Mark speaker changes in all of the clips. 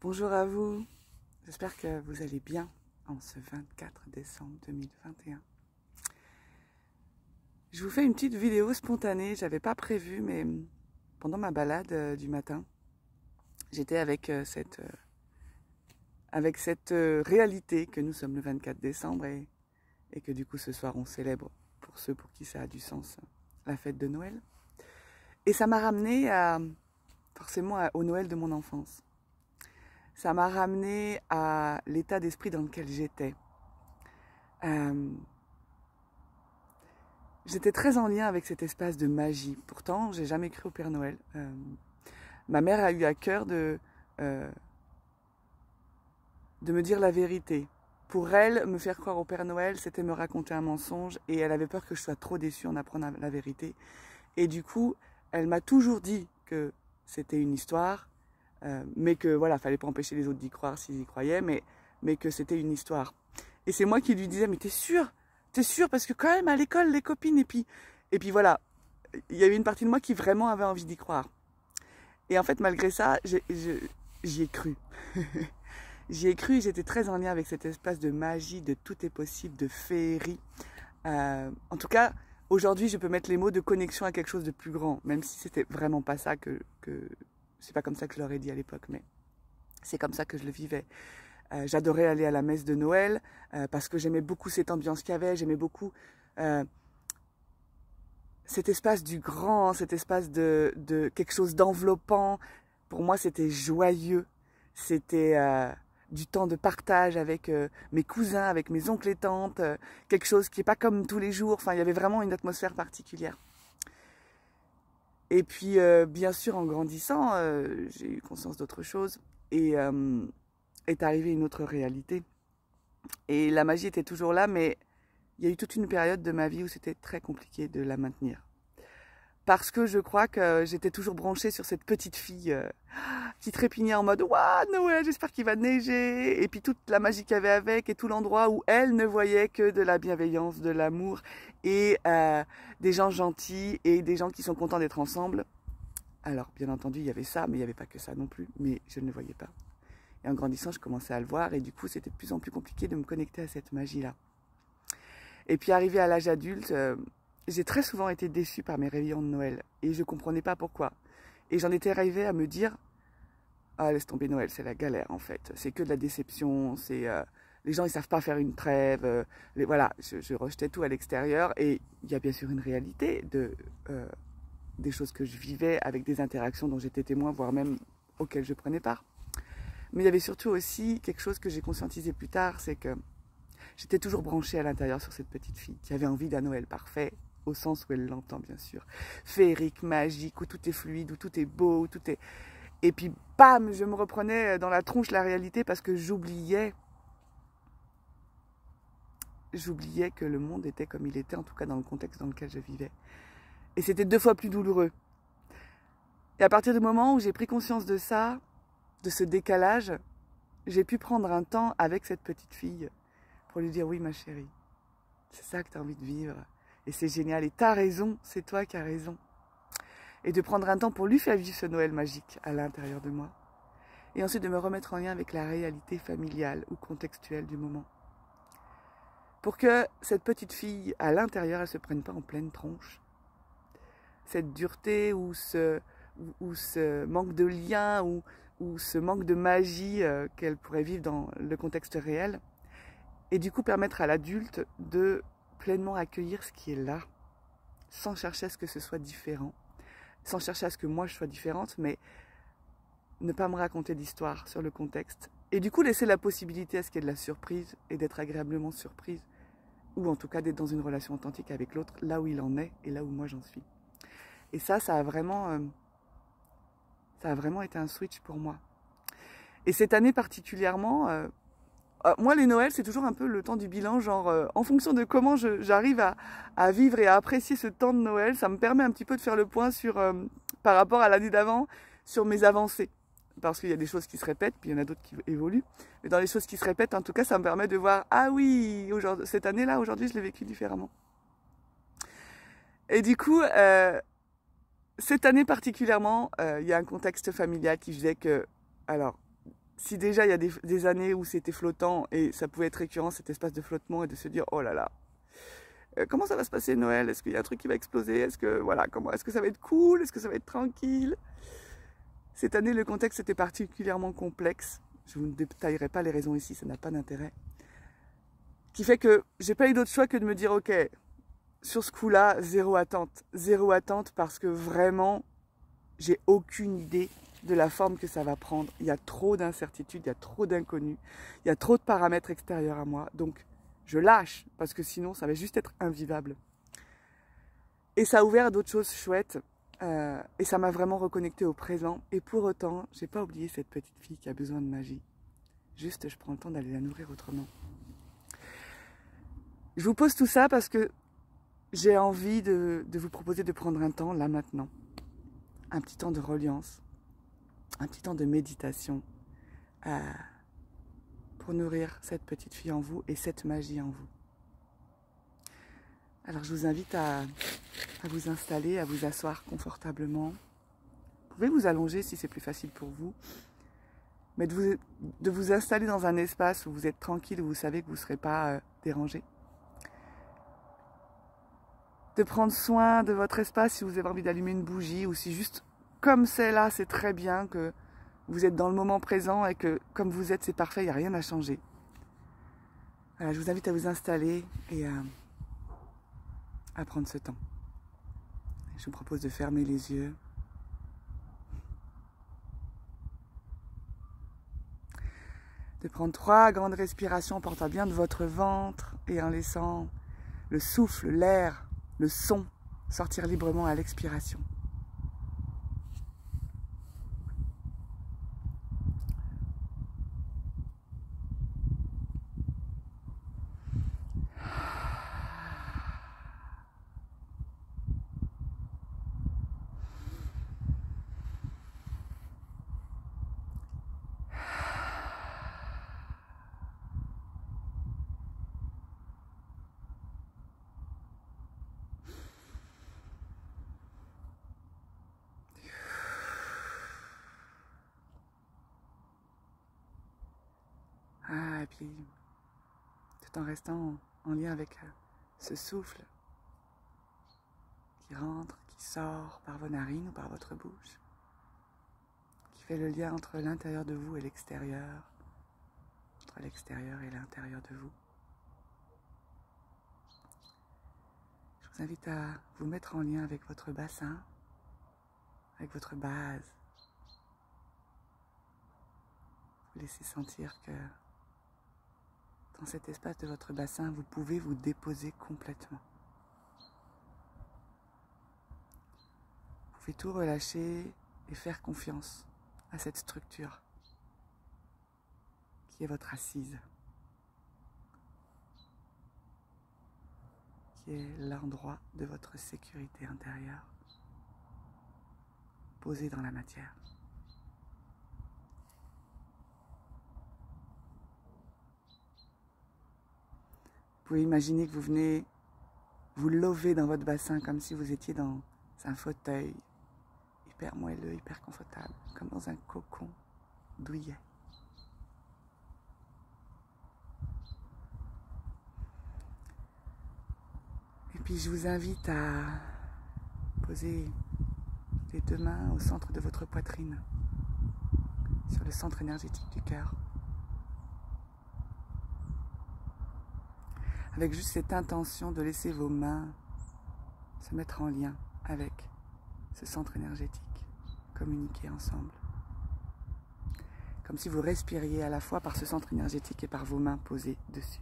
Speaker 1: Bonjour à vous, j'espère que vous allez bien en ce 24 décembre 2021. Je vous fais une petite vidéo spontanée, j'avais pas prévu, mais pendant ma balade du matin, j'étais avec cette réalité que nous sommes le 24 décembre et que du coup ce soir on célèbre, pour ceux pour qui ça a du sens, la fête de Noël. Et ça m'a ramené forcément au Noël de mon enfance. Ça m'a ramené à l'état d'esprit dans lequel j'étais. J'étais très en lien avec cet espace de magie. Pourtant, j'ai jamais cru au Père Noël. Ma mère a eu à cœur de me dire la vérité. Pour elle, me faire croire au Père Noël, c'était me raconter un mensonge et elle avait peur que je sois trop déçue en apprenant la vérité. Et du coup, elle m'a toujours dit que c'était une histoire, mais que voilà, fallait pas empêcher les autres d'y croire s'ils y croyaient, mais que c'était une histoire. Et c'est moi qui lui disais, mais t'es sûr? T'es sûr? Parce que quand même à l'école, les copines, et puis voilà, il y avait une partie de moi qui vraiment avait envie d'y croire. Et en fait, malgré ça, j'y ai cru. J'y ai cru, j'étais très en lien avec cet espace de magie, de tout est possible, de féerie. En tout cas, aujourd'hui, je peux mettre les mots de connexion à quelque chose de plus grand, même si c'était vraiment pas ça c'est pas comme ça que je l'aurais dit à l'époque, mais c'est comme ça que je le vivais. J'adorais aller à la messe de Noël parce que j'aimais beaucoup cette ambiance qu'il y avait, j'aimais beaucoup cet espace du grand, cet espace de quelque chose d'enveloppant. Pour moi, c'était joyeux, c'était du temps de partage avec mes cousins, avec mes oncles et tantes, quelque chose qui n'est pas comme tous les jours. Enfin, il y avait vraiment une atmosphère particulière. Et puis, bien sûr, en grandissant, j'ai eu conscience d'autre chose et est arrivée une autre réalité. Et la magie était toujours là, mais il y a eu toute une période de ma vie où c'était très compliqué de la maintenir. Parce que je crois que j'étais toujours branchée sur cette petite fille qui trépignait en mode « Waouh, Noël, j'espère qu'il va neiger !» Et puis toute la magie qu'il y avait avec et tout l'endroit où elle ne voyait que de la bienveillance, de l'amour et des gens gentils et des gens qui sont contents d'être ensemble. Alors, bien entendu, il y avait ça, mais il n'y avait pas que ça non plus, mais je ne le voyais pas. Et en grandissant, je commençais à le voir et du coup, c'était de plus en plus compliqué de me connecter à cette magie-là. Et puis, arrivé à l'âge adulte, j'ai très souvent été déçue par mes réveillons de Noël et je ne comprenais pas pourquoi. Et j'en étais arrivée à me dire « Ah, laisse tomber Noël, c'est la galère en fait. C'est que de la déception, les gens ils savent pas faire une trêve. » Voilà, je rejetais tout à l'extérieur et il y a bien sûr une réalité des choses que je vivais avec des interactions dont j'étais témoin, voire même auxquelles je prenais part. Mais il y avait surtout aussi quelque chose que j'ai conscientisé plus tard, c'est que j'étais toujours branchée à l'intérieur sur cette petite fille qui avait envie d'un Noël parfait, au sens où elle l'entend bien sûr. Féerique, magique, où tout est fluide, où tout est beau, où tout est... Et puis bam, je me reprenais dans la tronche la réalité parce que j'oubliais que le monde était comme il était, en tout cas dans le contexte dans lequel je vivais. Et c'était 2 fois plus douloureux. Et à partir du moment où j'ai pris conscience de ça, de ce décalage, j'ai pu prendre un temps avec cette petite fille pour lui dire « Oui, ma chérie, c'est ça que tu as envie de vivre. Et c'est génial. Et tu as raison, c'est toi qui as raison. » Et de prendre un temps pour lui faire vivre ce Noël magique à l'intérieur de moi. Et ensuite de me remettre en lien avec la réalité familiale ou contextuelle du moment. Pour que cette petite fille, à l'intérieur, elle ne se prenne pas en pleine tronche. Cette dureté ou ce manque de lien ou ce manque de magie qu'elle pourrait vivre dans le contexte réel. Et du coup permettre à l'adulte de pleinement accueillir ce qui est là, sans chercher à ce que ce soit différent, sans chercher à ce que moi je sois différente, mais ne pas me raconter d'histoire sur le contexte. Et du coup laisser la possibilité à ce qu'il y ait de la surprise et d'être agréablement surprise, ou en tout cas d'être dans une relation authentique avec l'autre, là où il en est et là où moi j'en suis. Et ça a vraiment été un switch pour moi. Et cette année particulièrement, moi les Noëls c'est toujours un peu le temps du bilan, genre en fonction de comment j'arrive à vivre et à apprécier ce temps de Noël, ça me permet un petit peu de faire le point sur, par rapport à l'année d'avant, sur mes avancées. Parce qu'il y a des choses qui se répètent, puis il y en a d'autres qui évoluent. Mais dans les choses qui se répètent, en tout cas, ça me permet de voir, ah oui, cette année-là, aujourd'hui, je l'ai vécu différemment. Et du coup, cette année particulièrement, il y a un contexte familial qui faisait que, alors, si déjà il y a des années où c'était flottant et ça pouvait être récurrent cet espace de flottement et de se dire oh là là, comment ça va se passer Noël? Est-ce qu'il y a un truc qui va exploser? Est-ce que voilà, est-ce que ça va être cool? Est-ce que ça va être tranquille? Cette année, le contexte était particulièrement complexe. Je vous ne détaillerai pas les raisons ici, ça n'a pas d'intérêt. Qui fait que j'ai pas eu d'autre choix que de me dire ok, sur ce coup-là, zéro attente parce que vraiment, j'ai aucune idée de la forme que ça va prendre. Il y a trop d'incertitudes, il y a trop d'inconnus, il y a trop de paramètres extérieurs à moi. Donc, je lâche parce que sinon, ça va juste être invivable. Et ça a ouvert à d'autres choses chouettes. Et ça m'a vraiment reconnecté au présent. Et pour autant, j'ai pas oublié cette petite fille qui a besoin de magie. Juste, je prends le temps d'aller la nourrir autrement. Je vous pose tout ça parce que j'ai envie de vous proposer de prendre un temps, là maintenant. Un petit temps de reliance. Un petit temps de méditation. Pour nourrir cette petite fille en vous et cette magie en vous. Alors je vous invite à vous installer, à vous asseoir confortablement. Vous pouvez vous allonger si c'est plus facile pour vous. Mais de vous installer dans un espace où vous êtes tranquille, où vous savez que vous ne serez pas dérangé. De prendre soin de votre espace si vous avez envie d'allumer une bougie ou si juste comme c'est là, c'est très bien que vous êtes dans le moment présent et que comme vous êtes, c'est parfait, il n'y a rien à changer. Voilà, je vous invite à vous installer et à prendre ce temps. Je vous propose de fermer les yeux. De prendre 3 grandes respirations en portant bien de votre ventre et en laissant le souffle, l'air, le son sortir librement à l'expiration. Et puis, tout en restant en lien avec ce souffle qui rentre, qui sort par vos narines ou par votre bouche, qui fait le lien entre l'intérieur de vous et l'extérieur, entre l'extérieur et l'intérieur de vous. Je vous invite à vous mettre en lien avec votre bassin, avec votre base. Vous laissez sentir que dans cet espace de votre bassin, vous pouvez vous déposer complètement. Vous pouvez tout relâcher et faire confiance à cette structure qui est votre assise, qui est l'endroit de votre sécurité intérieure, posé dans la matière. Vous pouvez imaginer que vous venez vous lever dans votre bassin comme si vous étiez dans un fauteuil hyper moelleux, hyper confortable, comme dans un cocon douillet. Et puis je vous invite à poser les 2 mains au centre de votre poitrine, sur le centre énergétique du cœur. Avec juste cette intention de laisser vos mains se mettre en lien avec ce centre énergétique, communiquer ensemble. Comme si vous respiriez à la fois par ce centre énergétique et par vos mains posées dessus.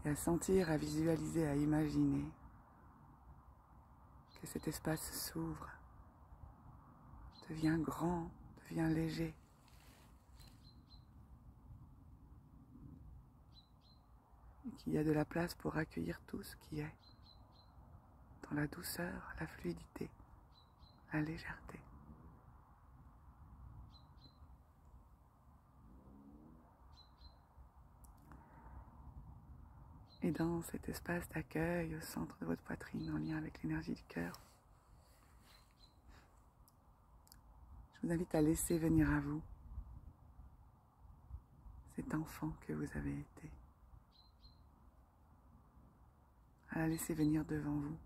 Speaker 1: Et à sentir, à visualiser, à imaginer que cet espace s'ouvre, devient grand, devient léger. Et qu'il y a de la place pour accueillir tout ce qui est, dans la douceur, la fluidité, la légèreté. Et dans cet espace d'accueil au centre de votre poitrine, en lien avec l'énergie du cœur, Je vous invite à laisser venir à vous cet enfant que vous avez été. À la laisser venir devant vous.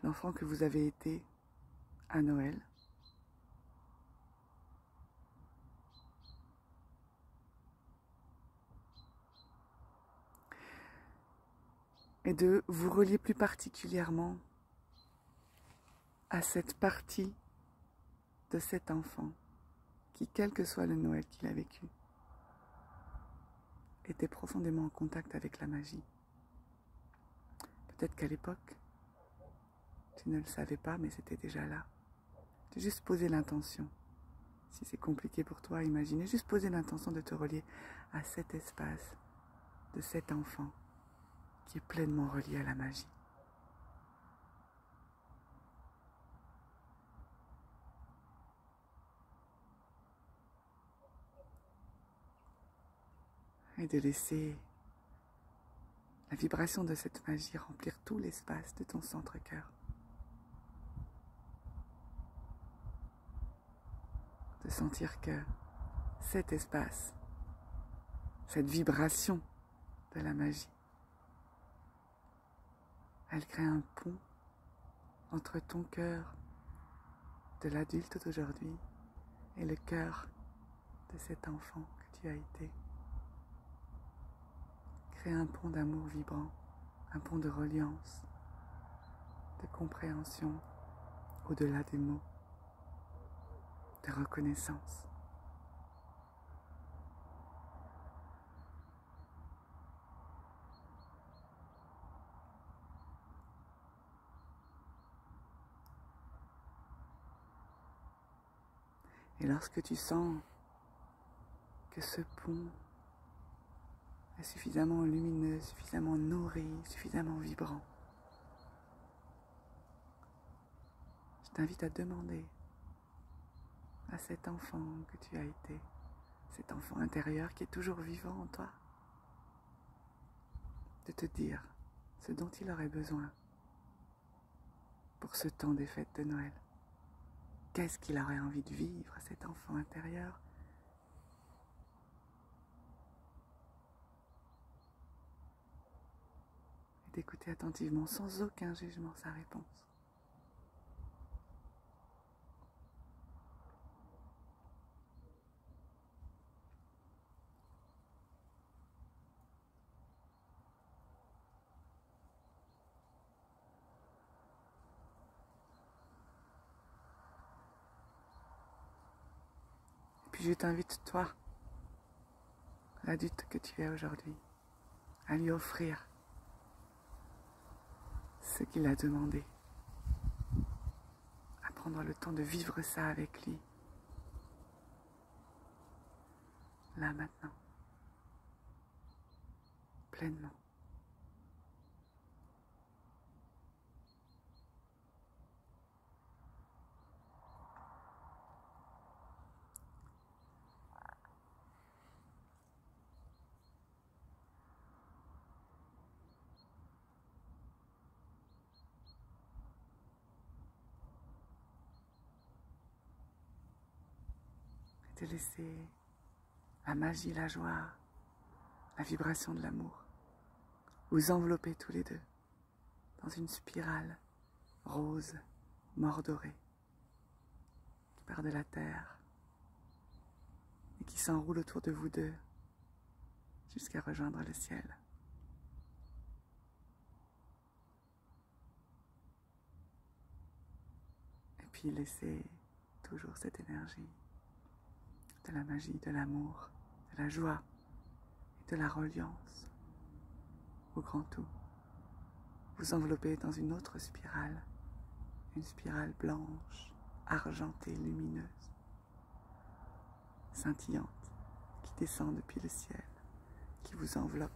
Speaker 1: L'enfant que vous avez été à Noël. Et de vous relier plus particulièrement à cette partie de cet enfant qui, quel que soit le Noël qu'il a vécu, était profondément en contact avec la magie. Peut-être qu'à l'époque, tu ne le savais pas, mais c'était déjà là. De juste poser l'intention. Si c'est compliqué pour toi, imaginez, juste poser l'intention de te relier à cet espace de cet enfant qui est pleinement relié à la magie. Et de laisser la vibration de cette magie remplir tout l'espace de ton centre-cœur. De sentir que cet espace, cette vibration de la magie, elle crée un pont entre ton cœur de l'adulte d'aujourd'hui et le cœur de cet enfant que tu as été. Crée un pont d'amour vibrant, un pont de reliance, de compréhension au-delà des mots, de reconnaissance. Et lorsque tu sens que ce pont est suffisamment lumineux, suffisamment nourri, suffisamment vibrant, je t'invite à demander à cet enfant que tu as été, cet enfant intérieur qui est toujours vivant en toi, de te dire ce dont il aurait besoin pour ce temps des fêtes de Noël. Qu'est-ce qu'il aurait envie de vivre, cet enfant intérieur? Et d'écouter attentivement, sans aucun jugement, sa réponse. Puis je t'invite, toi, l'adulte que tu es aujourd'hui, à lui offrir ce qu'il a demandé, à prendre le temps de vivre ça avec lui, là maintenant, pleinement. De laisser la magie, la joie, la vibration de l'amour vous envelopper tous les deux dans une spirale rose, mordorée, qui part de la terre et qui s'enroule autour de vous deux jusqu'à rejoindre le ciel. Et puis laissez toujours cette énergie de la magie, de l'amour, de la joie et de la reliance au grand tout. Vous enveloppez dans une autre spirale, une spirale blanche, argentée, lumineuse, scintillante, qui descend depuis le ciel, qui vous enveloppe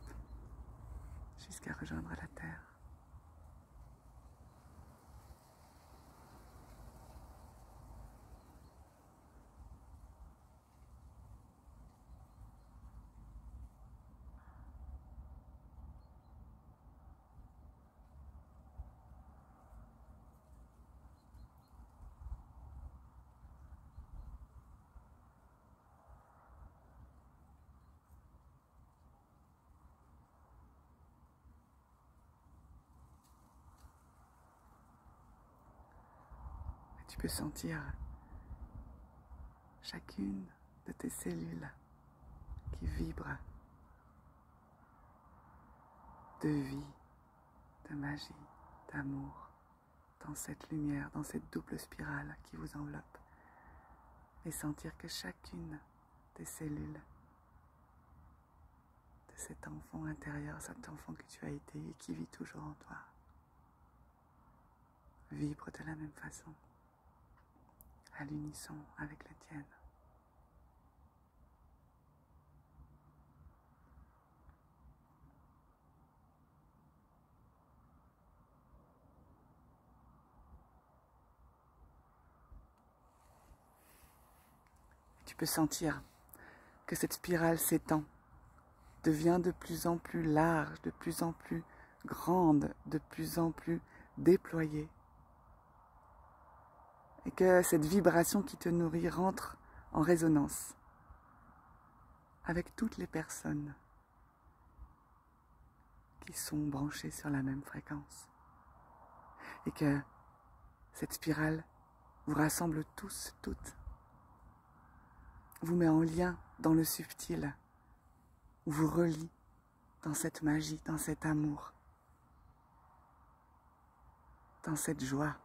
Speaker 1: jusqu'à rejoindre la terre. Tu peux sentir chacune de tes cellules qui vibrent de vie, de magie, d'amour, dans cette lumière, dans cette double spirale qui vous enveloppe. Et sentir que chacune des cellules de cet enfant intérieur, cet enfant que tu as été et qui vit toujours en toi, vibre de la même façon, à l'unisson avec la tienne. Tu peux sentir que cette spirale s'étend, devient de plus en plus large, de plus en plus grande, de plus en plus déployée. Et que cette vibration qui te nourrit rentre en résonance avec toutes les personnes qui sont branchées sur la même fréquence. Et que cette spirale vous rassemble tous, toutes, vous met en lien dans le subtil, vous relie dans cette magie, dans cet amour, dans cette joie.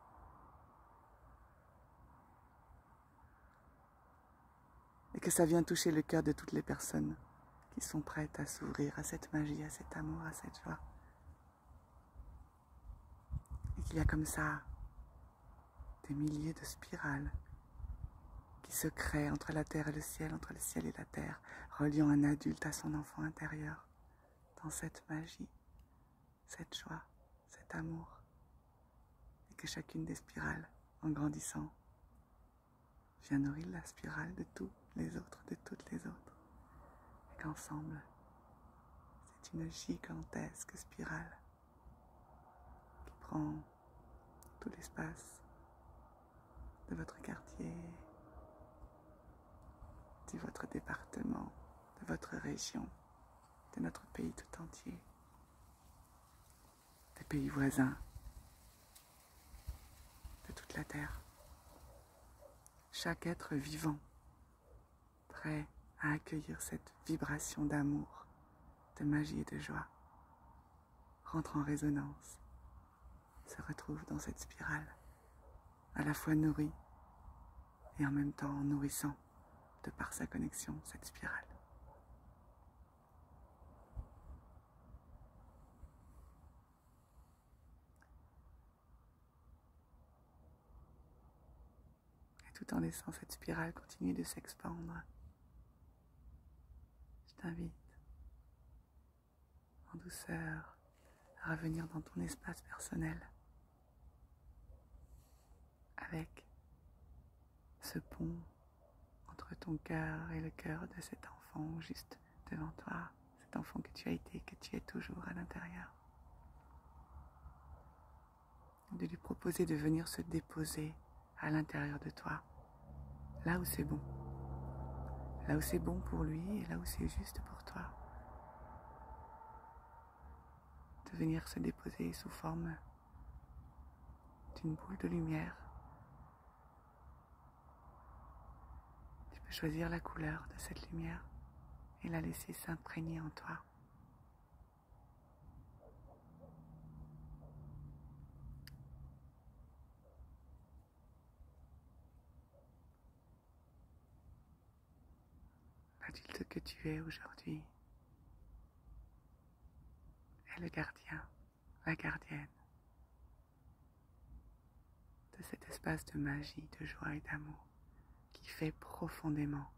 Speaker 1: Et que ça vient toucher le cœur de toutes les personnes qui sont prêtes à s'ouvrir à cette magie, à cet amour, à cette joie. Et qu'il y a comme ça des milliers de spirales qui se créent entre la terre et le ciel, entre le ciel et la terre, reliant un adulte à son enfant intérieur, dans cette magie, cette joie, cet amour. Et que chacune des spirales, en grandissant, vient nourrir la spirale de tous les autres, de toutes les autres. Et qu'ensemble, c'est une gigantesque spirale qui prend tout l'espace de votre quartier, de votre département, de votre région, de notre pays tout entier, des pays voisins, de toute la terre. Chaque être vivant, prêt à accueillir cette vibration d'amour, de magie et de joie, rentre en résonance, se retrouve dans cette spirale, à la fois nourrie et en même temps nourrissant de par sa connexion, cette spirale. Et tout en laissant cette spirale continuer de s'expandre, je t'invite en douceur à revenir dans ton espace personnel avec ce pont entre ton cœur et le cœur de cet enfant juste devant toi, cet enfant que tu as été, que tu es toujours à l'intérieur. De lui proposer de venir se déposer à l'intérieur de toi, là où c'est bon. Là où c'est bon pour lui et là où c'est juste pour toi. De venir se déposer sous forme d'une boule de lumière. Tu peux choisir la couleur de cette lumière et la laisser s'imprégner en toi. L'adulte que tu es aujourd'hui est le gardien, la gardienne de cet espace de magie, de joie et d'amour qui fait profondément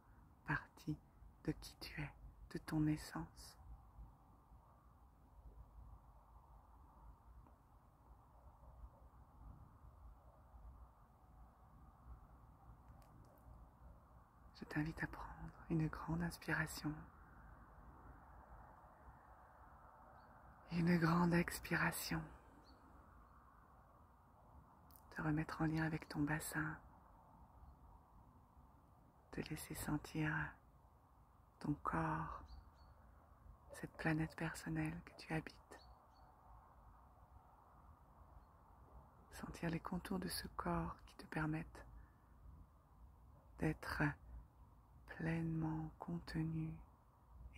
Speaker 1: partie de qui tu es, de ton essence. Je t'invite à prendre une grande inspiration et une grande expiration. Te remettre en lien avec ton bassin. Te laisser sentir ton corps, cette planète personnelle que tu habites. Sentir les contours de ce corps qui te permettent d'être pleinement contenu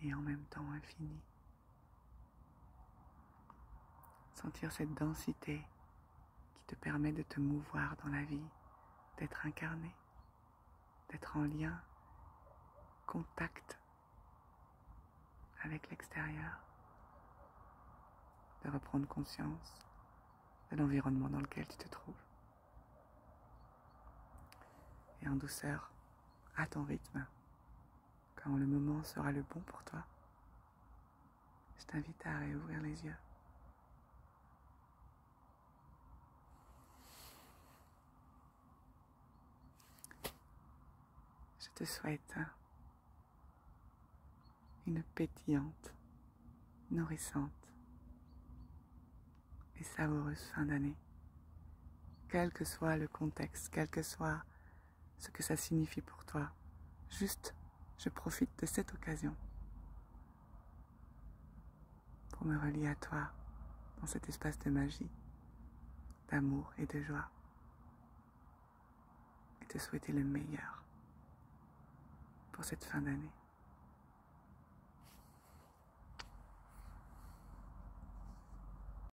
Speaker 1: et en même temps infini. Sentir cette densité qui te permet de te mouvoir dans la vie, d'être incarné, d'être en lien, contact avec l'extérieur, de reprendre conscience de l'environnement dans lequel tu te trouves. Et en douceur, à ton rythme, quand le moment sera le bon pour toi, je t'invite à réouvrir les yeux. Je te souhaite une pétillante, nourrissante et savoureuse fin d'année. Quel que soit le contexte, quel que soit ce que ça signifie pour toi, juste je profite de cette occasion pour me relier à toi dans cet espace de magie, d'amour et de joie et te souhaiter le meilleur pour cette fin d'année.